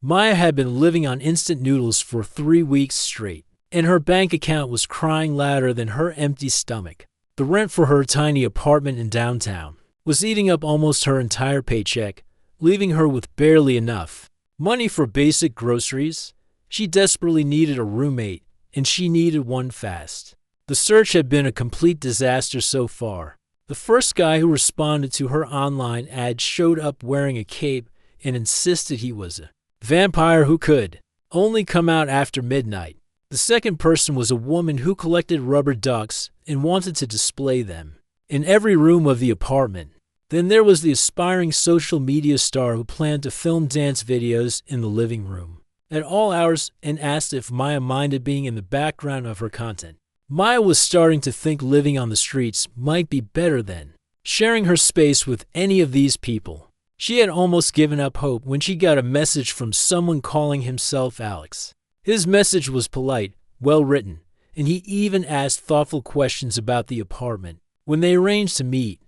Maya had been living on instant noodles for 3 weeks straight, and her bank account was crying louder than her empty stomach. The rent for her tiny apartment in downtown was eating up almost her entire paycheck, leaving her with barely enough money for basic groceries. She desperately needed a roommate, and she needed one fast. The search had been a complete disaster so far. The first guy who responded to her online ad showed up wearing a cape and insisted he was a vampire who could only come out after midnight. The second person was a woman who collected rubber ducks and wanted to display them in every room of the apartment. Then there was the aspiring social media star who planned to film dance videos in the living room at all hours and asked if Maya minded being in the background of her content. Maya was starting to think living on the streets might be better than sharing her space with any of these people. She had almost given up hope when she got a message from someone calling himself Alex. His message was polite, well-written, and he even asked thoughtful questions about the apartment. When they arranged to meet,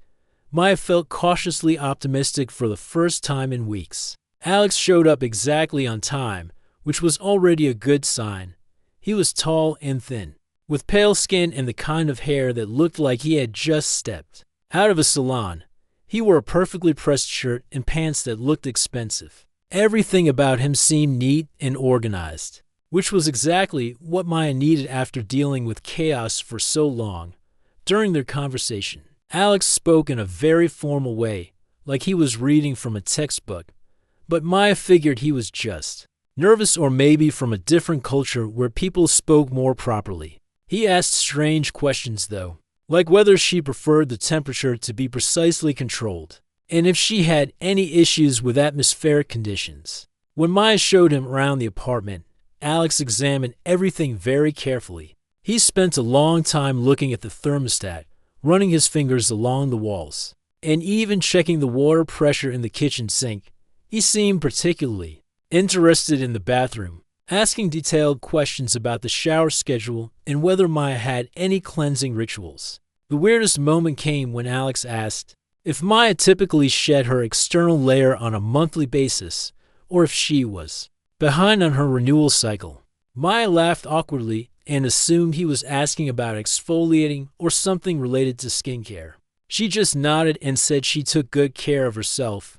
Maya felt cautiously optimistic for the first time in weeks. Alex showed up exactly on time, which was already a good sign. He was tall and thin, with pale skin and the kind of hair that looked like he had just stepped out of a salon. He wore a perfectly pressed shirt and pants that looked expensive. Everything about him seemed neat and organized, which was exactly what Maya needed after dealing with chaos for so long. During their conversation, Alex spoke in a very formal way, like he was reading from a textbook, but Maya figured he was just nervous or maybe from a different culture where people spoke more properly. He asked strange questions though, like whether she preferred the temperature to be precisely controlled, and if she had any issues with atmospheric conditions. When Maya showed him around the apartment, Alex examined everything very carefully. He spent a long time looking at the thermostat, running his fingers along the walls, and even checking the water pressure in the kitchen sink. He seemed particularly interested in the bathroom, asking detailed questions about the shower schedule and whether Maya had any cleansing rituals. The weirdest moment came when Alex asked if Maya typically shed her external layer on a monthly basis, or if she was behind on her renewal cycle. Maya laughed awkwardly and assumed he was asking about exfoliating or something related to skincare. She just nodded and said she took good care of herself,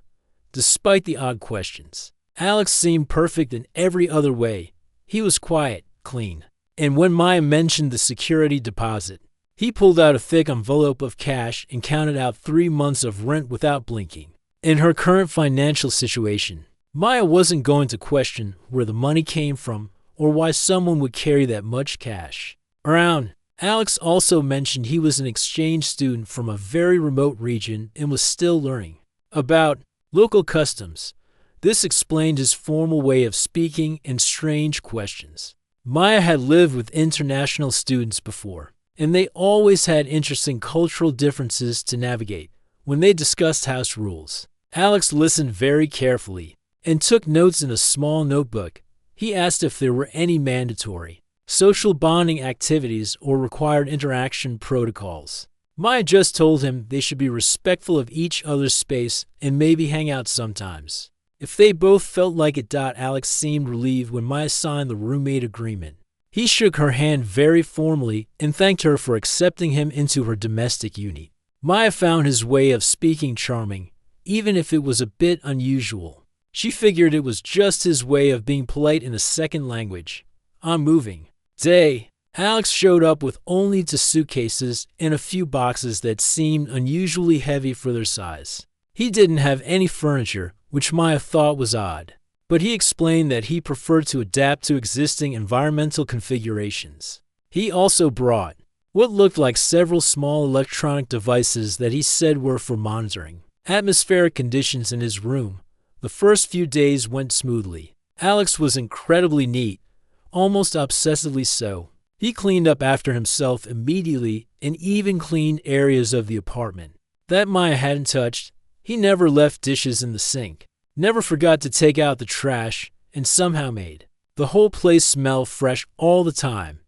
despite the odd questions. Alex seemed perfect in every other way. He was quiet, clean, and when Maya mentioned the security deposit, he pulled out a thick envelope of cash and counted out 3 months of rent without blinking. In her current financial situation, Maya wasn't going to question where the money came from or why someone would carry that much cash around. Alex also mentioned he was an exchange student from a very remote region and was still learning about local customs. This explained his formal way of speaking and strange questions. Maya had lived with international students before, and they always had interesting cultural differences to navigate when they discussed house rules. Alex listened very carefully and took notes in a small notebook. He asked if there were any mandatory social bonding activities or required interaction protocols. Maya just told him they should be respectful of each other's space and maybe hang out sometimes. If they both felt like it. Alex seemed relieved when Maya signed the roommate agreement. He shook her hand very formally and thanked her for accepting him into her domestic unit. Maya found his way of speaking charming, even if it was a bit unusual. She figured it was just his way of being polite in a second language. On moving day, Alex showed up with only 2 suitcases and a few boxes that seemed unusually heavy for their size. He didn't have any furniture, which Maya thought was odd, but he explained that he preferred to adapt to existing environmental configurations. He also brought what looked like several small electronic devices that he said were for monitoring atmospheric conditions in his room. The first few days went smoothly. Alex was incredibly neat, almost obsessively so. He cleaned up after himself immediately and even cleaned areas of the apartment that Maya hadn't touched. He never left dishes in the sink, never forgot to take out the trash, and somehow made the whole place smell fresh all the time.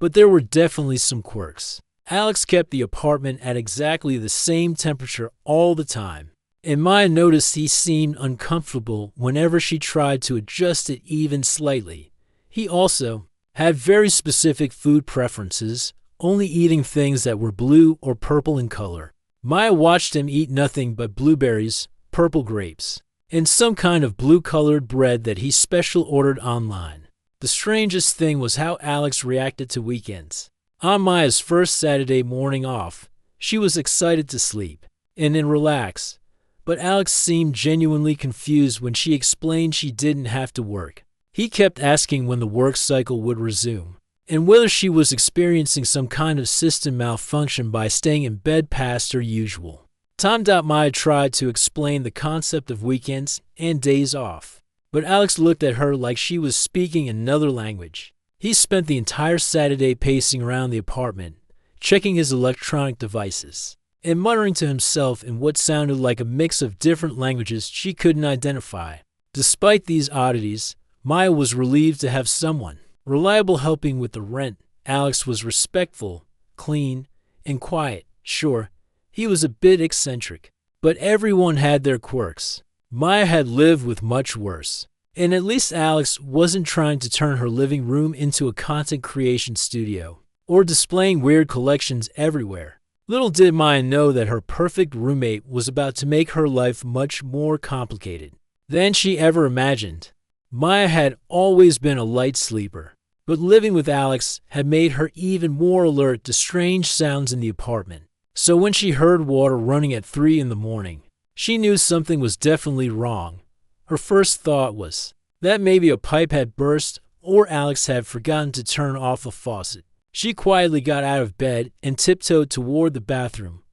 But there were definitely some quirks. Alex kept the apartment at exactly the same temperature all the time, and Maya noticed he seemed uncomfortable whenever she tried to adjust it even slightly. He also had very specific food preferences, only eating things that were blue or purple in color. Maya watched him eat nothing but blueberries, purple grapes, and some kind of blue-colored bread that he special ordered online. The strangest thing was how Alex reacted to weekends. On Maya's first Saturday morning off, she was excited to sleep and then relax, but Alex seemed genuinely confused when she explained she didn't have to work. He kept asking when the work cycle would resume, and whether she was experiencing some kind of system malfunction by staying in bed past her usual. Maya tried to explain the concept of weekends and days off, but Alex looked at her like she was speaking another language. He spent the entire Saturday pacing around the apartment, checking his electronic devices, and muttering to himself in what sounded like a mix of different languages she couldn't identify. Despite these oddities, Maya was relieved to have someone reliable helping with the rent. Alex was respectful, clean, and quiet. Sure, he was a bit eccentric, but everyone had their quirks. Maya had lived with much worse, and at least Alex wasn't trying to turn her living room into a content creation studio or displaying weird collections everywhere. Little did Maya know that her perfect roommate was about to make her life much more complicated than she ever imagined. Maya had always been a light sleeper, but living with Alex had made her even more alert to strange sounds in the apartment. So when she heard water running at 3 in the morning, she knew something was definitely wrong. Her first thought was that maybe a pipe had burst or Alex had forgotten to turn off a faucet. She quietly got out of bed and tiptoed toward the bathroom.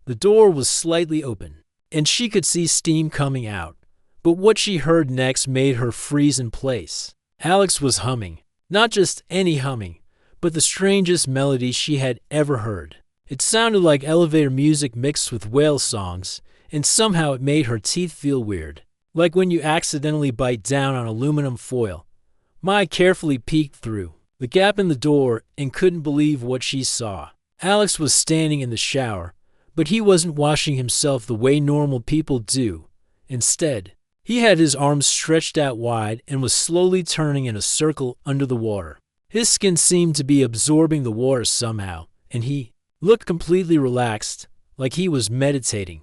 The door was slightly open, and she could see steam coming out. But what she heard next made her freeze in place. Alex was humming. Not just any humming, but the strangest melody she had ever heard. It sounded like elevator music mixed with whale songs, and somehow it made her teeth feel weird, like when you accidentally bite down on aluminum foil. Maya carefully peeked through the gap in the door and couldn't believe what she saw. Alex was standing in the shower, but he wasn't washing himself the way normal people do. Instead, he had his arms stretched out wide and was slowly turning in a circle under the water. His skin seemed to be absorbing the water somehow, and he looked completely relaxed, like he was meditating.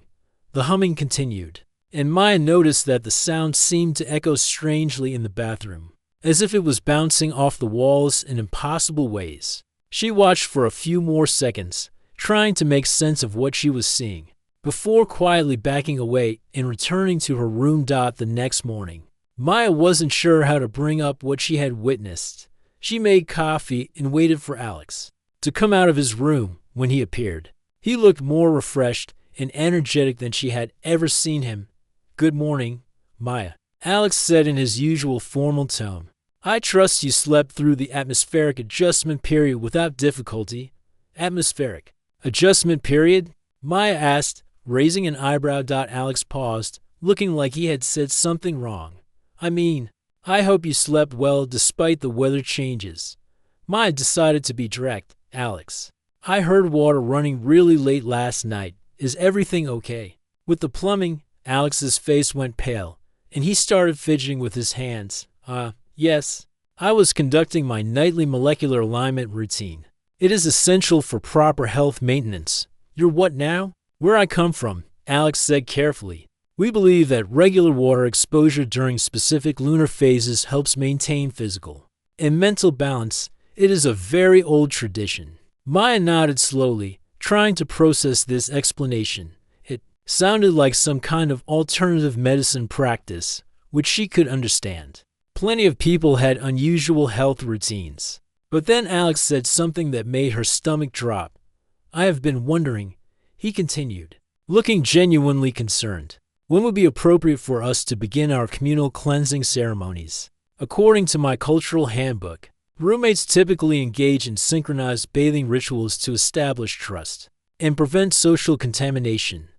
The humming continued, and Maya noticed that the sound seemed to echo strangely in the bathroom, as if it was bouncing off the walls in impossible ways. She watched for a few more seconds, trying to make sense of what she was seeing, before quietly backing away and returning to her room. The next morning, Maya wasn't sure how to bring up what she had witnessed. She made coffee and waited for Alex to come out of his room. When he appeared, he looked more refreshed and energetic than she had ever seen him. "Good morning, Maya," Alex said in his usual formal tone. "I trust you slept through the atmospheric adjustment period without difficulty." "Atmospheric adjustment period?" Maya asked, raising an eyebrow. Alex paused, looking like he had said something wrong. "I mean, I hope you slept well despite the weather changes." Maya decided to be direct. "Alex, I heard water running really late last night. Is everything okay?" With the plumbing, Alex's face went pale, and he started fidgeting with his hands. Yes. I was conducting my nightly molecular alignment routine. It is essential for proper health maintenance." "You're what now?" "Where I come from," Alex said carefully. "We believe that regular water exposure during specific lunar phases helps maintain physical and mental balance. It is a very old tradition." Maya nodded slowly, trying to process this explanation. It sounded like some kind of alternative medicine practice, which she could understand. Plenty of people had unusual health routines. But then Alex said something that made her stomach drop. "I have been wondering," he continued, looking genuinely concerned, "when would be appropriate for us to begin our communal cleansing ceremonies? According to my cultural handbook, roommates typically engage in synchronized bathing rituals to establish trust and prevent social contamination."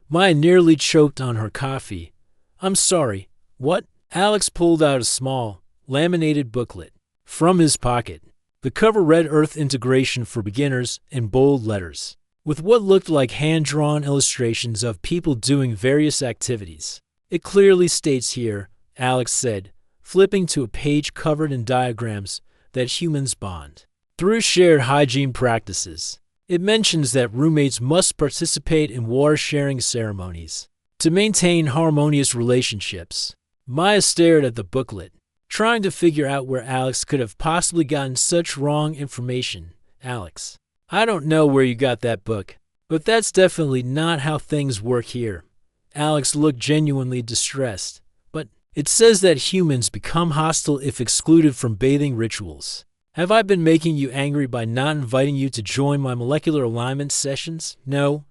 Maya nearly choked on her coffee. "I'm sorry, what?" Alex pulled out a small, laminated booklet from his pocket. The cover read "Earth Integration for Beginners" in bold letters. with what looked like hand-drawn illustrations of people doing various activities. "It clearly states here," Alex said, flipping to a page covered in diagrams, "that humans bond through shared hygiene practices. It mentions that roommates must participate in water-sharing ceremonies to maintain harmonious relationships." Maya stared at the booklet, trying to figure out where Alex could have possibly gotten such wrong information. "Alex, I don't know where you got that book, but that's definitely not how things work here." Alex looked genuinely distressed. "But it says that humans become hostile if excluded from bathing rituals. Have I been making you angry by not inviting you to join my molecular alignment sessions?" No,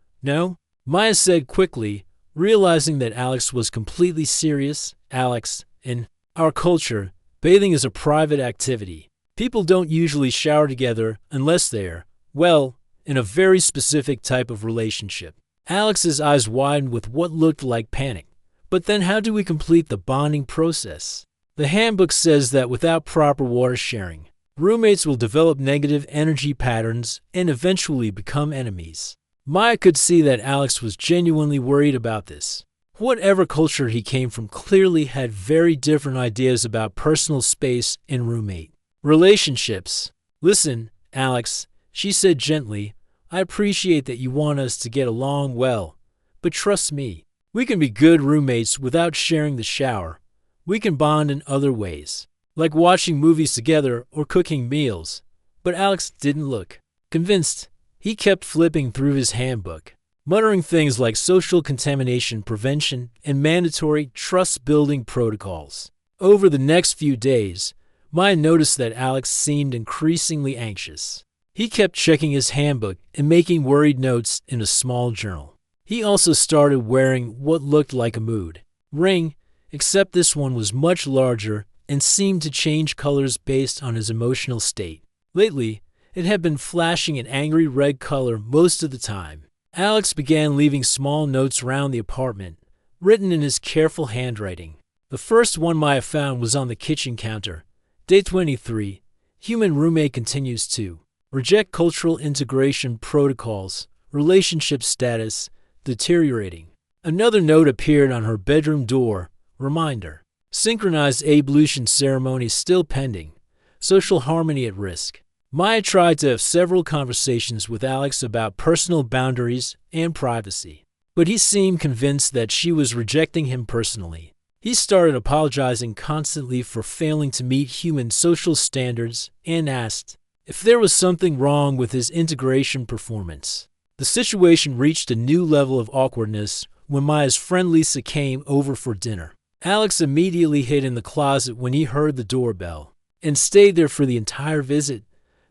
Maya said quickly, realizing that Alex was completely serious. "Alex, in our culture, bathing is a private activity. People don't usually shower together unless they're, well, in a very specific type of relationship." Alex's eyes widened with what looked like panic. "But then how do we complete the bonding process?" "The handbook says that without proper water sharing, roommates will develop negative energy patterns and eventually become enemies." Maya could see that Alex was genuinely worried about this. Whatever culture he came from clearly had very different ideas about personal space and roommate relationships. "Listen, Alex," she said gently, "I appreciate that you want us to get along well, but trust me, we can be good roommates without sharing the shower. We can bond in other ways, like watching movies together or cooking meals." But Alex didn't look convinced. He kept flipping through his handbook, muttering things like social contamination prevention and mandatory trust-building protocols. Over the next few days, Maya noticed that Alex seemed increasingly anxious. He kept checking his handbook and making worried notes in a small journal. He also started wearing what looked like a mood ring, except this one was much larger and seemed to change colors based on his emotional state. Lately, it had been flashing an angry red color most of the time. Alex began leaving small notes around the apartment, written in his careful handwriting. The first one Maya found was on the kitchen counter. Day 23. Human roommate continues to reject cultural integration protocols. Relationship status deteriorating. Another note appeared on her bedroom door. Reminder. Synchronized ablution ceremony still pending. Social harmony at risk. Maya tried to have several conversations with Alex about personal boundaries and privacy, but he seemed convinced that she was rejecting him personally. He started apologizing constantly for failing to meet human social standards and asked if there was something wrong with his integration performance. The situation reached a new level of awkwardness when Maya's friend Lisa came over for dinner. Alex immediately hid in the closet when he heard the doorbell and stayed there for the entire visit.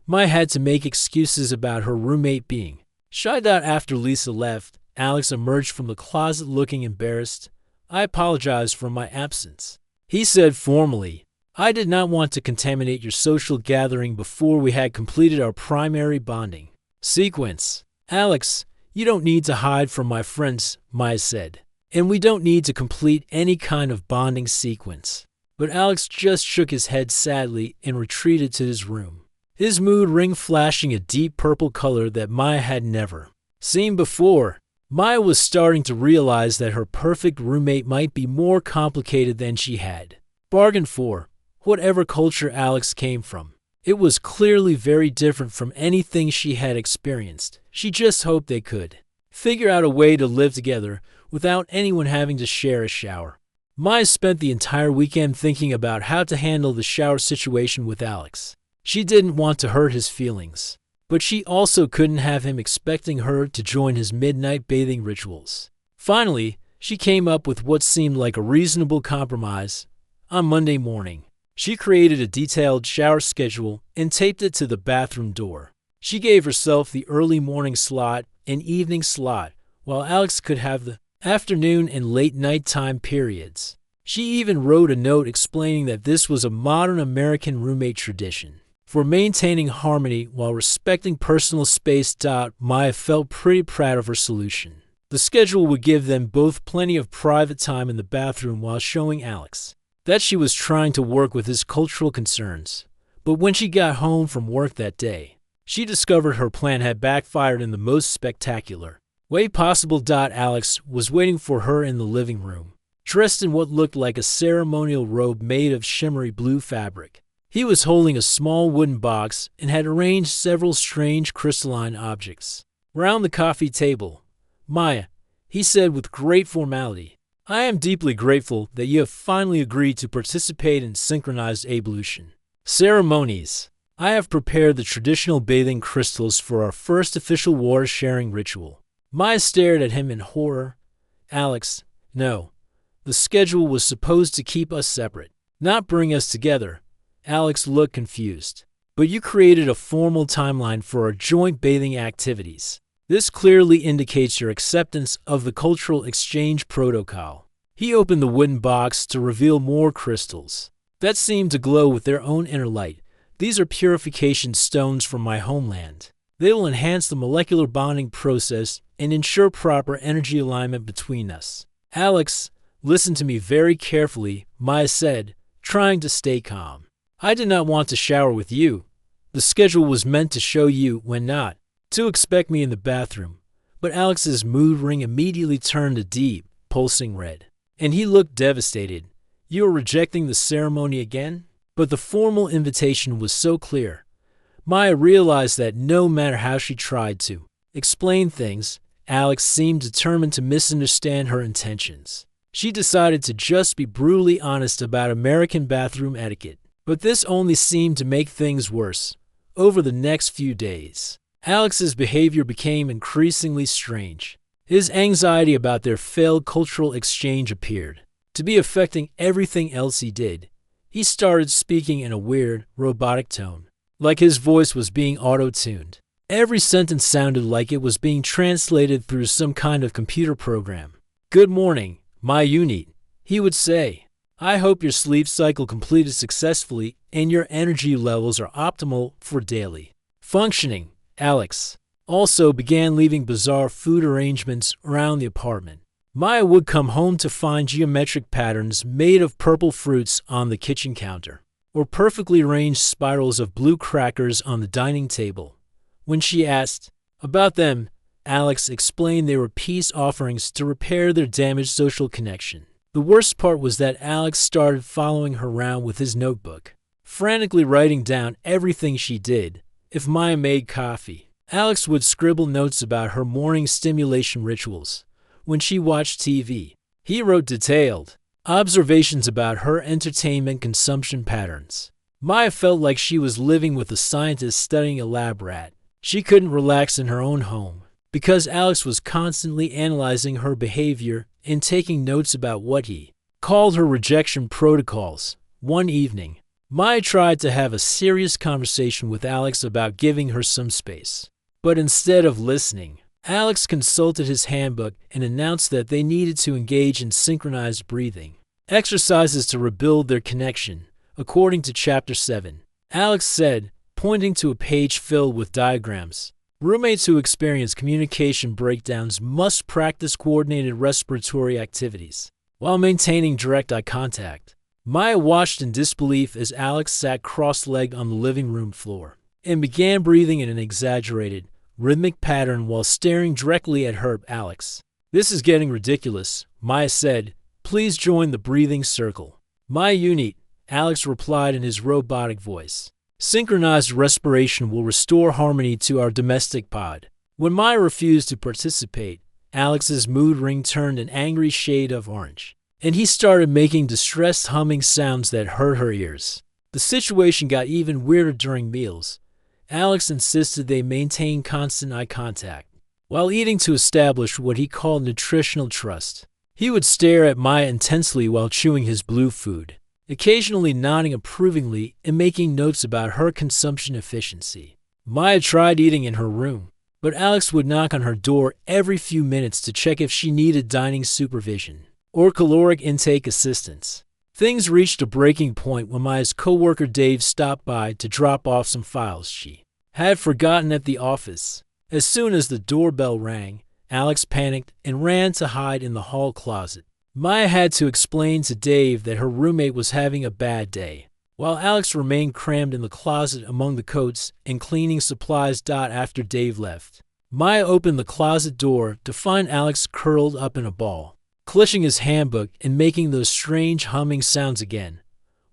Maya had to make excuses about her roommate being shy. After Lisa left, Alex emerged from the closet looking embarrassed. "I apologize for my absence," he said formally. "I did not want to contaminate your social gathering before we had completed our primary bonding sequence." "Alex, you don't need to hide from my friends," Maya said, "and we don't need to complete any kind of bonding sequence." But Alex just shook his head sadly and retreated to his room, his mood ring flashing a deep purple color that Maya had never seen before. Maya was starting to realize that her perfect roommate might be more complicated than she had bargained for. Whatever culture Alex came from, it was clearly very different from anything she had experienced. She just hoped they could figure out a way to live together without anyone having to share a shower. Maya spent the entire weekend thinking about how to handle the shower situation with Alex. She didn't want to hurt his feelings, but she also couldn't have him expecting her to join his midnight bathing rituals. Finally, she came up with what seemed like a reasonable compromise. On Monday morning, she created a detailed shower schedule and taped it to the bathroom door. She gave herself the early morning slot and evening slot, while Alex could have the afternoon and late nighttime periods. She even wrote a note explaining that this was a modern American roommate tradition for maintaining harmony while respecting personal space. Maya felt pretty proud of her solution. The schedule would give them both plenty of private time in the bathroom while showing Alex that she was trying to work with his cultural concerns. But when she got home from work that day, She discovered her plan had backfired in the most spectacular way possible. Alex was waiting for her in the living room, dressed in what looked like a ceremonial robe made of shimmery blue fabric. He was holding a small wooden box and had arranged several strange crystalline objects around the coffee table. "Maya," he said with great formality, "I am deeply grateful that you have finally agreed to participate in synchronized ablution ceremonies. I have prepared the traditional bathing crystals for our first official water-sharing ritual." Maya stared at him in horror. "Alex, no. The schedule was supposed to keep us separate, not bring us together." Alex looked confused. "But you created a formal timeline for our joint bathing activities. This clearly indicates your acceptance of the cultural exchange protocol." He opened the wooden box to reveal more crystals that seemed to glow with their own inner light. "These are purification stones from my homeland. They will enhance the molecular bonding process and ensure proper energy alignment between us." "Alex, listen to me very carefully," Maya said, trying to stay calm. "I did not want to shower with you. The schedule was meant to show you when not to expect me in the bathroom." But Alex's mood ring immediately turned a deep, pulsing red, and he looked devastated. "You are rejecting the ceremony again?" But the formal invitation was so clear. Maya realized that no matter how she tried to explain things, Alex seemed determined to misunderstand her intentions. She decided to just be brutally honest about American bathroom etiquette. But this only seemed to make things worse. Over the next few days, Alex's behavior became increasingly strange. His anxiety about their failed cultural exchange appeared to be affecting everything else he did. He started speaking in a weird, robotic tone, like his voice was being auto-tuned. Every sentence sounded like it was being translated through some kind of computer program. "Good morning, my unit," he would say. "I hope your sleep cycle completed successfully and your energy levels are optimal for daily functioning." Alex also began leaving bizarre food arrangements around the apartment. Maya would come home to find geometric patterns made of purple fruits on the kitchen counter, or perfectly arranged spirals of blue crackers on the dining table. When she asked about them, Alex explained they were peace offerings to repair their damaged social connection. The worst part was that Alex started following her around with his notebook, frantically writing down everything she did. If Maya made coffee, Alex would scribble notes about her morning stimulation rituals. When she watched TV, he wrote detailed observations about her entertainment consumption patterns. Maya felt like she was living with a scientist studying a lab rat. She couldn't relax in her own home because Alex was constantly analyzing her behavior and taking notes about what he called her rejection protocols. One evening, Maya tried to have a serious conversation with Alex about giving her some space. But instead of listening, Alex consulted his handbook and announced that they needed to engage in synchronized breathing exercises to rebuild their connection, according to Chapter 7. Alex said, pointing to a page filled with diagrams, "Roommates who experience communication breakdowns must practice coordinated respiratory activities while maintaining direct eye contact." Maya watched in disbelief as Alex sat cross-legged on the living room floor and began breathing in an exaggerated, rhythmic pattern while staring directly at her. "Alex, this is getting ridiculous," Maya said. "Please join the breathing circle." "My unit," Alex replied in his robotic voice. "Synchronized respiration will restore harmony to our domestic pod." When Maya refused to participate, Alex's mood ring turned an angry shade of orange, and he started making distressed humming sounds that hurt her ears. The situation got even weirder during meals. Alex insisted they maintain constant eye contact while eating to establish what he called nutritional trust. He would stare at Maya intensely while chewing his blue food, occasionally nodding approvingly and making notes about her consumption efficiency. Maya tried eating in her room, but Alex would knock on her door every few minutes to check if she needed dining supervision or caloric intake assistance. Things reached a breaking point when Maya's coworker Dave stopped by to drop off some files she had forgotten at the office. As soon as the doorbell rang, Alex panicked and ran to hide in the hall closet. Maya had to explain to Dave that her roommate was having a bad day. while Alex remained crammed in the closet among the coats and cleaning supplies. After Dave left, Maya opened the closet door to find Alex curled up in a ball, clutching his handbook and making those strange humming sounds again.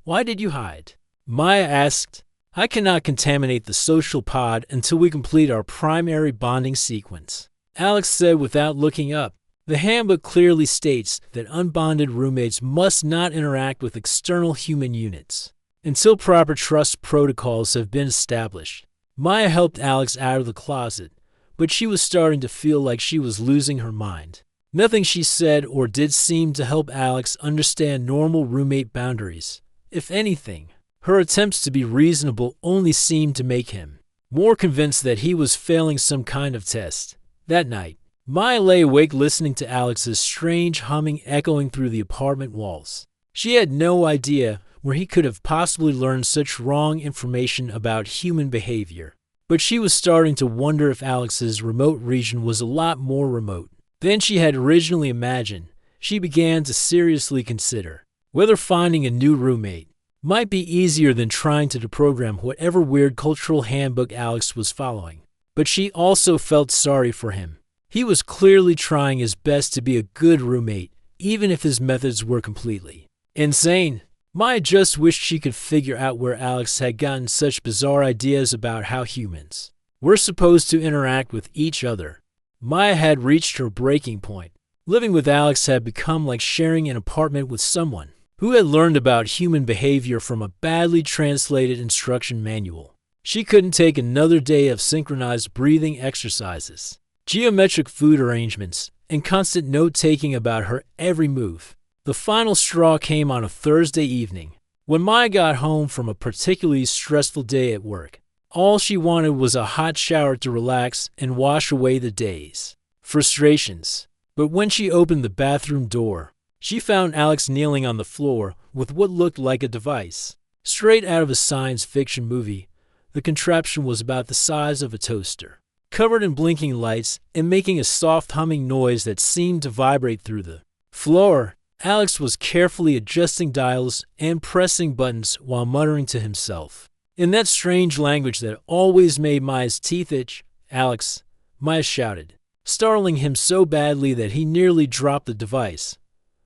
"Why did you hide?" Maya asked. "I cannot contaminate the social pod until we complete our primary bonding sequence," Alex said without looking up. "The handbook clearly states that unbonded roommates must not interact with external human units until proper trust protocols have been established." Maya helped Alex out of the closet, but she was starting to feel like she was losing her mind. Nothing she said or did seemed to help Alex understand normal roommate boundaries. If anything, her attempts to be reasonable only seemed to make him more convinced that he was failing some kind of test. That night, Maya lay awake listening to Alex's strange humming echoing through the apartment walls. She had no idea where he could have possibly learned such wrong information about human behavior, but she was starting to wonder if Alex's remote region was a lot more remote than she had originally imagined. She began to seriously consider whether finding a new roommate might be easier than trying to deprogram whatever weird cultural handbook Alex was following. But she also felt sorry for him. He was clearly trying his best to be a good roommate, even if his methods were completely insane. Maya just wished she could figure out where Alex had gotten such bizarre ideas about how humans were supposed to interact with each other. Maya had reached her breaking point. Living with Alex had become like sharing an apartment with someone who had learned about human behavior from a badly translated instruction manual. She couldn't take another day of synchronized breathing exercises, geometric food arrangements, and constant note-taking about her every move. The final straw came on a Thursday evening, when Maya got home from a particularly stressful day at work. All she wanted was a hot shower to relax and wash away the day's frustrations. But when she opened the bathroom door, she found Alex kneeling on the floor with what looked like a device. Straight out of a science fiction movie, the contraption was about the size of a toaster, covered in blinking lights and making a soft humming noise that seemed to vibrate through the floor. Alex was carefully adjusting dials and pressing buttons while muttering to himself in that strange language that always made Maya's teeth itch. "Alex," Maya shouted, startling him so badly that he nearly dropped the device.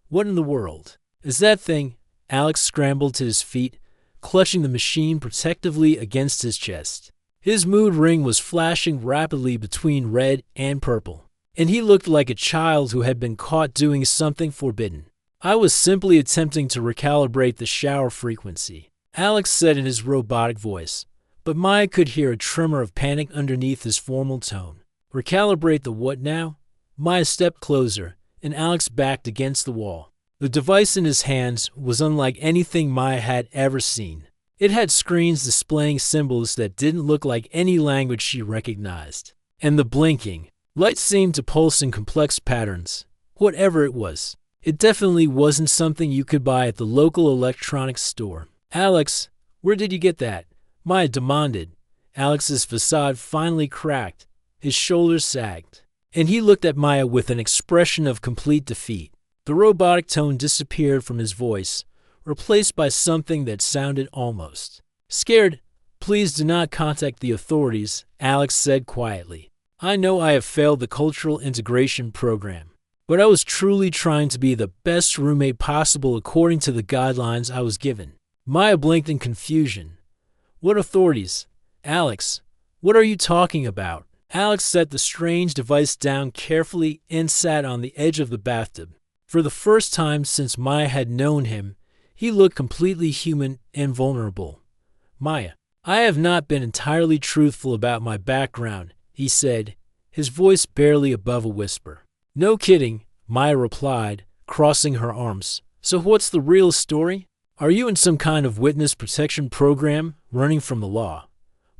"What in the world is that thing?" Alex scrambled to his feet, clutching the machine protectively against his chest. His mood ring was flashing rapidly between red and purple, and he looked like a child who had been caught doing something forbidden. "I was simply attempting to recalibrate the shower frequency," Alex said in his robotic voice, but Maya could hear a tremor of panic underneath his formal tone. "Recalibrate the what now?" Maya stepped closer, and Alex backed against the wall. The device in his hands was unlike anything Maya had ever seen. It had screens displaying symbols that didn't look like any language she recognized, and the blinking lights seemed to pulse in complex patterns. Whatever it was, it definitely wasn't something you could buy at the local electronics store. "Alex, where did you get that?" Maya demanded. Alex's facade finally cracked, his shoulders sagged, and he looked at Maya with an expression of complete defeat. The robotic tone disappeared from his voice, replaced by something that sounded almost scared. "Please do not contact the authorities," Alex said quietly. "I know I have failed the cultural integration program, but I was truly trying to be the best roommate possible according to the guidelines I was given." Maya blinked in confusion. "What authorities? Alex, what are you talking about?" Alex set the strange device down carefully and sat on the edge of the bathtub. For the first time since Maya had known him, he looked completely human and vulnerable. "Maya, I have not been entirely truthful about my background," he said, his voice barely above a whisper. "No kidding," Maya replied, crossing her arms. "So what's the real story? Are you in some kind of witness protection program, running from the law?"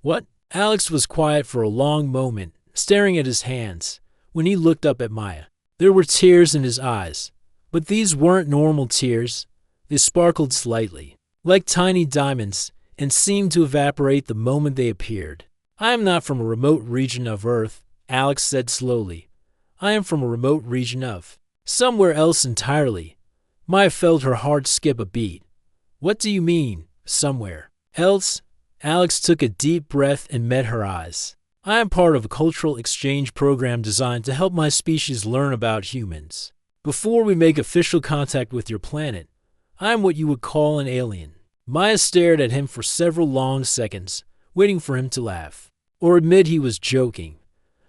"What?" Alex was quiet for a long moment, staring at his hands. When he looked up at Maya, there were tears in his eyes. But these weren't normal tears. They sparkled slightly, like tiny diamonds, and seemed to evaporate the moment they appeared. "I am not from a remote region of Earth," Alex said slowly. "I am from a remote region of somewhere else entirely." Maya felt her heart skip a beat. "What do you mean?" somewhere else. Alex took a deep breath and met her eyes. I am part of a cultural exchange program designed to help my species learn about humans. Before we make official contact with your planet, I am what you would call an alien. Maya stared at him for several long seconds, waiting for him to laugh or admit he was joking.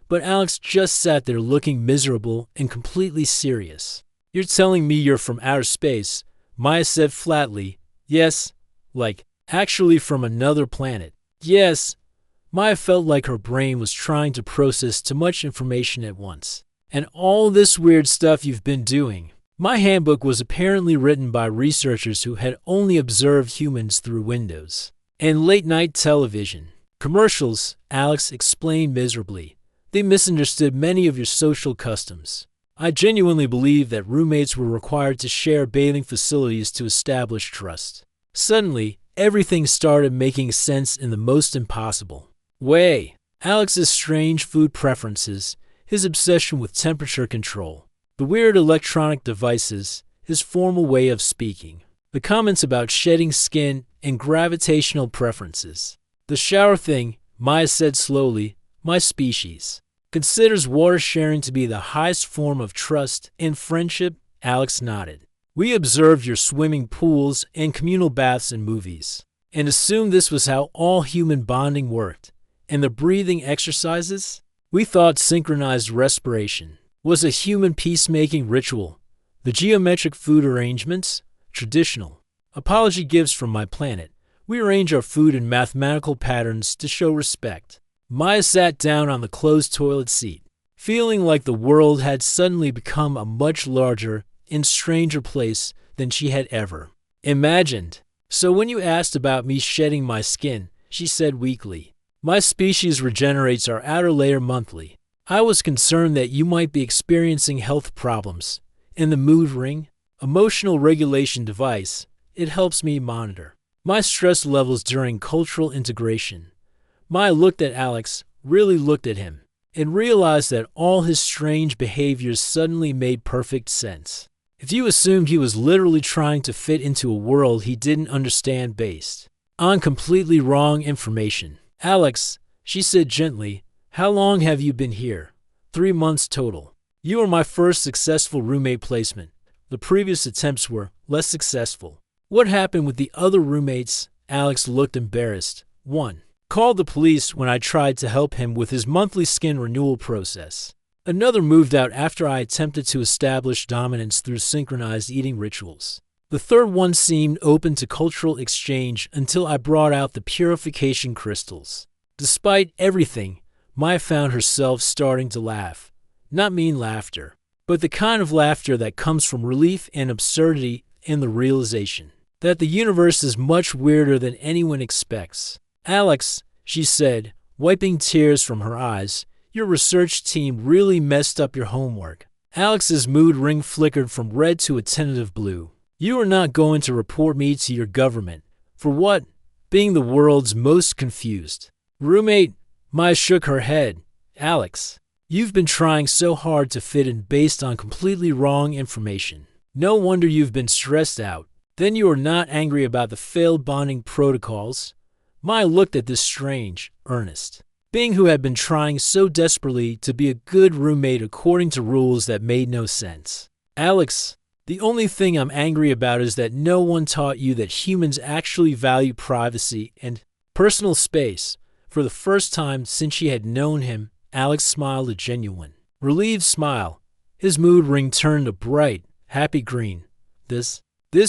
But Alex just sat there looking miserable and completely serious. You're telling me you're from outer space? Maya said flatly. Yes, actually from another planet. Yes. Maya felt like her brain was trying to process too much information at once. And all this weird stuff you've been doing. My handbook was apparently written by researchers who had only observed humans through windows and late-night television. Commercials, Alex explained miserably. They misunderstood many of your social customs. I genuinely believe that roommates were required to share bathing facilities to establish trust. Suddenly, everything started making sense in the most impossible way. Alex's strange food preferences, his obsession with temperature control, the weird electronic devices, his formal way of speaking, the comments about shedding skin and gravitational preferences. The shower thing, Maya said slowly, my species considers water sharing to be the highest form of trust and friendship. Alex nodded. We observed your swimming pools and communal baths in movies and assumed this was how all human bonding worked. And the breathing exercises? We thought synchronized respiration was a human peacemaking ritual. The geometric food arrangements? Traditional. Apology gifts from my planet. We arrange our food in mathematical patterns to show respect. Maya sat down on the closed toilet seat, feeling like the world had suddenly become a much larger and stranger place than she had ever imagined. So when you asked about me shedding my skin, she said weakly, my species regenerates our outer layer monthly. I was concerned that you might be experiencing health problems. And the mood ring, emotional regulation device, it helps me monitor my stress levels during cultural integration. Maya looked at Alex, really looked at him, and realized that all his strange behaviors suddenly made perfect sense. If you assumed he was literally trying to fit into a world he didn't understand based on completely wrong information. Alex, she said gently, how long have you been here? 3 months total. You are my first successful roommate placement. The previous attempts were less successful. What happened with the other roommates? Alex looked embarrassed. 1. Called the police when I tried to help him with his monthly skin renewal process. Another moved out after I attempted to establish dominance through synchronized eating rituals. The third one seemed open to cultural exchange until I brought out the purification crystals. Despite everything, Maya found herself starting to laugh. Not mean laughter, but the kind of laughter that comes from relief and absurdity and the realization that the universe is much weirder than anyone expects. Alex, she said, wiping tears from her eyes, your research team really messed up your homework. Alex's mood ring flickered from red to a tentative blue. You are not going to report me to your government. For what? Being the world's most confused roommate. Maya shook her head. Alex, you've been trying so hard to fit in based on completely wrong information. No wonder you've been stressed out. Then you are not angry about the failed bonding protocols. Maya looked at this strange, earnest being who had been trying so desperately to be a good roommate according to rules that made no sense. Alex, the only thing I'm angry about is that no one taught you that humans actually value privacy and personal space. For the first time since she had known him, Alex smiled a genuine, relieved smile. His mood ring turned a bright, happy green. This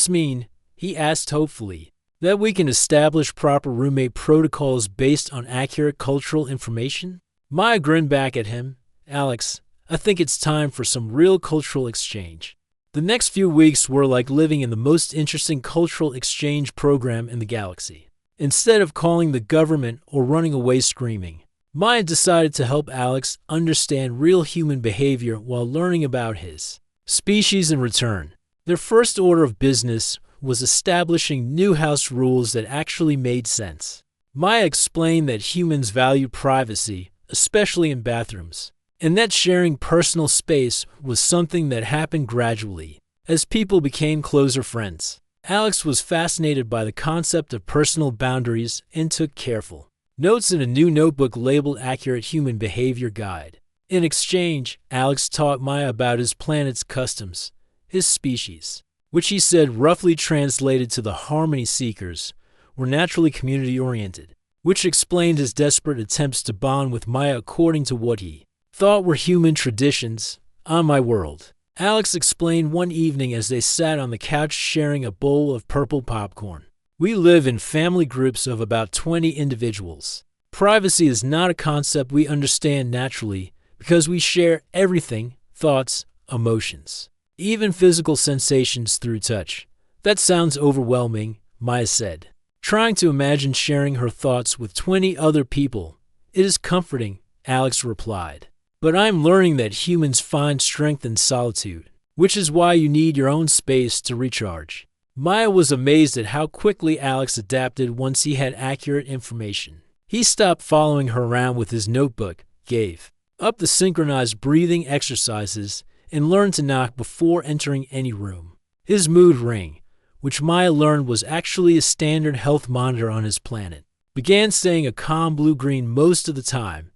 mean, he asked hopefully, that we can establish proper roommate protocols based on accurate cultural information? Maya grinned back at him. Alex, I think it's time for some real cultural exchange. The next few weeks were like living in the most interesting cultural exchange program in the galaxy. Instead of calling the government or running away screaming, Maya decided to help Alex understand real human behavior while learning about his species in return. Their first order of business was establishing new house rules that actually made sense. Maya explained that humans value privacy, especially in bathrooms, and that sharing personal space was something that happened gradually as people became closer friends. Alex was fascinated by the concept of personal boundaries and took careful notes in a new notebook labeled Accurate Human Behavior Guide. In exchange, Alex taught Maya about his planet's customs, his species, which he said roughly translated to the harmony seekers, were naturally community-oriented, which explained his desperate attempts to bond with Maya according to what he thought were human traditions on my world. Alex explained one evening as they sat on the couch sharing a bowl of purple popcorn. We live in family groups of about 20 individuals. Privacy is not a concept we understand naturally because we share everything, thoughts, emotions, even physical sensations through touch. That sounds overwhelming, Maya said, trying to imagine sharing her thoughts with 20 other people. It is comforting, Alex replied. But I'm learning that humans find strength in solitude, which is why you need your own space to recharge. Maya was amazed at how quickly Alex adapted once he had accurate information. He stopped following her around with his notebook, gave up the synchronized breathing exercises, and learned to knock before entering any room. His mood ring, which Maya learned was actually a standard health monitor on his planet, began staying a calm blue-green most of the time.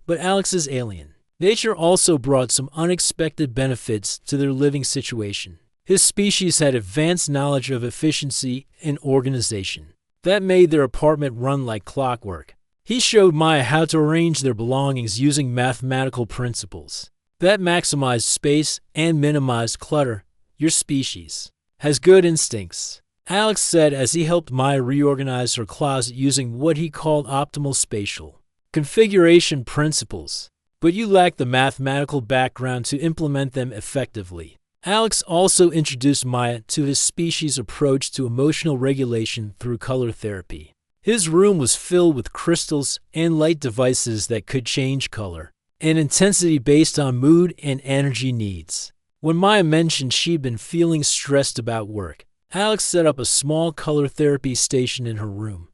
But Alex's alien nature also brought some unexpected benefits to their living situation. His species had advanced knowledge of efficiency and organization. That made their apartment run like clockwork. He showed Maya how to arrange their belongings using mathematical principles that maximized space and minimized clutter. Your species has good instincts, Alex said as he helped Maya reorganize her closet using what he called optimal spatial configuration principles. But you lack the mathematical background to implement them effectively. Alex also introduced Maya to his species' approach to emotional regulation through color therapy. His room was filled with crystals and light devices that could change color and intensity based on mood and energy needs. When Maya mentioned she'd been feeling stressed about work, Alex set up a small color therapy station in her room.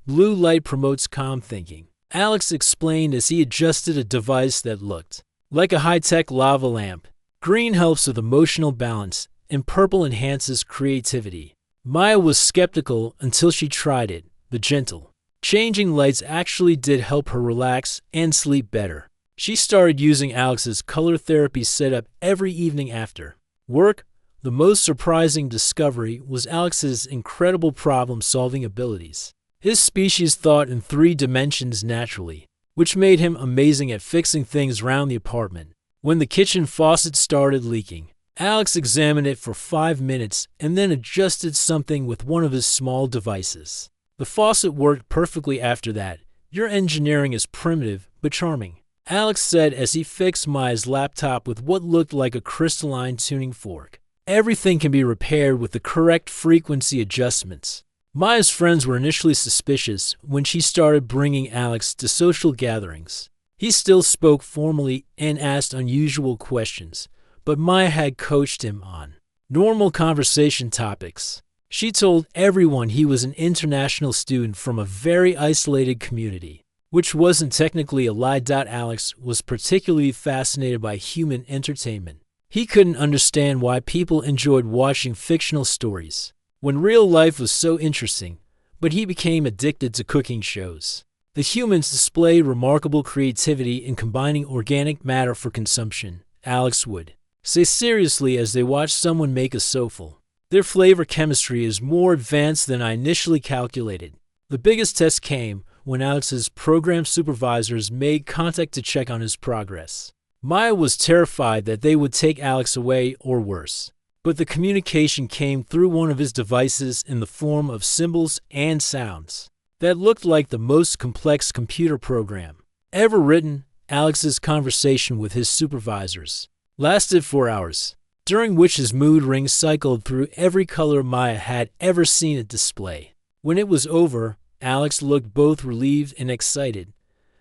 Blue light promotes calm thinking, Alex explained as he adjusted a device that looked like a high-tech lava lamp. Green helps with emotional balance, and purple enhances creativity. Maya was skeptical until she tried it. The gentle changing lights actually did help her relax and sleep better. She started using Alex's color therapy setup every evening after work. The most surprising discovery was Alex's incredible problem-solving abilities. His species thought in 3 dimensions naturally, which made him amazing at fixing things around the apartment. When the kitchen faucet started leaking, Alex examined it for 5 minutes and then adjusted something with one of his small devices. The faucet worked perfectly after that. Your engineering is primitive but charming, Alex said as he fixed Maya's laptop with what looked like a crystalline tuning fork. Everything can be repaired with the correct frequency adjustments. Maya's friends were initially suspicious when she started bringing Alex to social gatherings. He still spoke formally and asked unusual questions, but Maya had coached him on normal conversation topics. She told everyone he was an international student from a very isolated community, which wasn't technically a lie. Alex was particularly fascinated by human entertainment. He couldn't understand why people enjoyed watching fictional stories when real life was so interesting, but he became addicted to cooking shows. The humans displayed remarkable creativity in combining organic matter for consumption, Alex would say seriously as they watched someone make a souffle. Their flavor chemistry is more advanced than I initially calculated. The biggest test came when Alex's program supervisors made contact to check on his progress. Maya was terrified that they would take Alex away or worse, but the communication came through one of his devices in the form of symbols and sounds that looked like the most complex computer program ever written. Alex's conversation with his supervisors lasted 4 hours, during which his mood ring cycled through every color Maya had ever seen it display. When it was over, Alex looked both relieved and excited.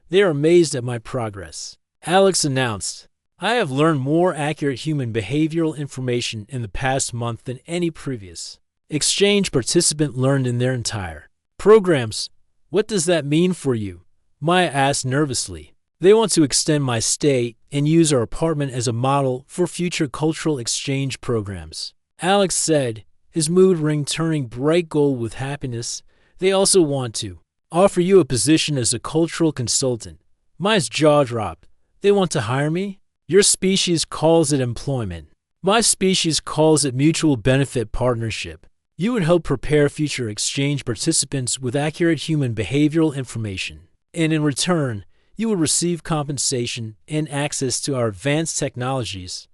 "They are amazed at my progress," Alex announced. "I have learned more accurate human behavioral information in the past month than any previous exchange participant learned in their entire programs." "What does that mean for you?" Maya asked nervously. "They want to extend my stay and use our apartment as a model for future cultural exchange programs," Alex said. his mood ring turning bright gold with happiness. They also want to offer you a position as a cultural consultant. Maya's jaw dropped. They want to hire me? Your species calls it employment. My species calls it mutual benefit partnership. You would help prepare future exchange participants with accurate human behavioral information. And in return, you will receive compensation and access to our advanced technologies.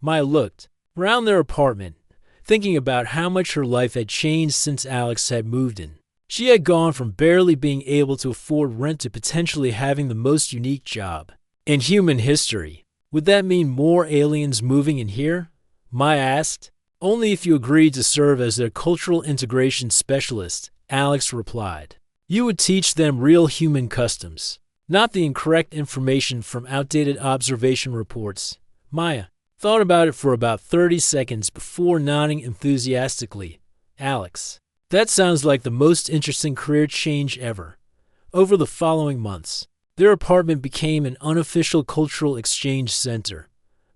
Maya looked around their apartment, thinking about how much her life had changed since Alex had moved in. She had gone from barely being able to afford rent to potentially having the most unique job in human history. Would that mean more aliens moving in here? Maya asked. Only if you agreed to serve as their cultural integration specialist, Alex replied. You would teach them real human customs, not the incorrect information from outdated observation reports. Maya thought about it for about 30 seconds before nodding enthusiastically. Alex, that sounds like the most interesting career change ever. Over the following months, their apartment became an unofficial cultural exchange center.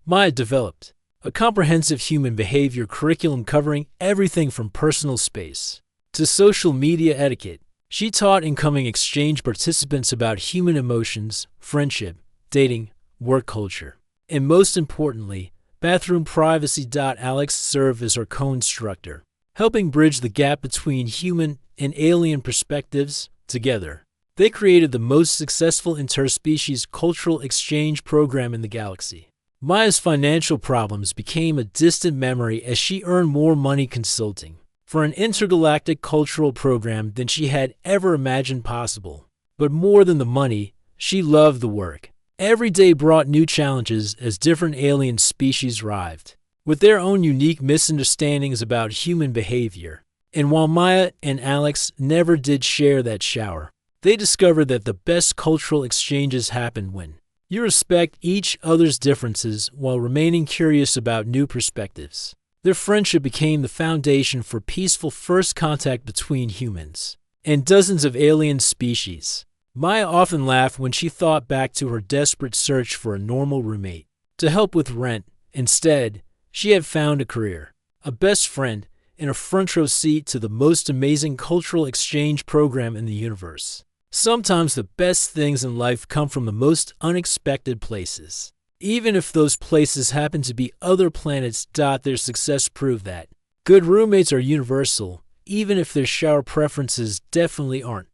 Maya developed a comprehensive human behavior curriculum covering everything from personal space to social media etiquette. She taught incoming exchange participants about human emotions, friendship, dating, work culture, and most importantly, bathroom privacy. Alex served as her co-instructor, helping bridge the gap between human and alien perspectives. Together, they created the most successful interspecies cultural exchange program in the galaxy. Maya's financial problems became a distant memory as she earned more money consulting for an intergalactic cultural program than she had ever imagined possible. But more than the money, she loved the work. Every day brought new challenges as different alien species arrived, with their own unique misunderstandings about human behavior. And while Maya and Alex never did share that shower, they discovered that the best cultural exchanges happen when you respect each other's differences while remaining curious about new perspectives. Their friendship became the foundation for peaceful first contact between humans and dozens of alien species. Maya often laughed when she thought back to her desperate search for a normal roommate to help with rent. Instead, she had found a career, a best friend, and a front row seat to the most amazing cultural exchange program in the universe. Sometimes the best things in life come from the most unexpected places, even if those places happen to be other planets. Their success proved that good roommates are universal, even if their shower preferences definitely aren't.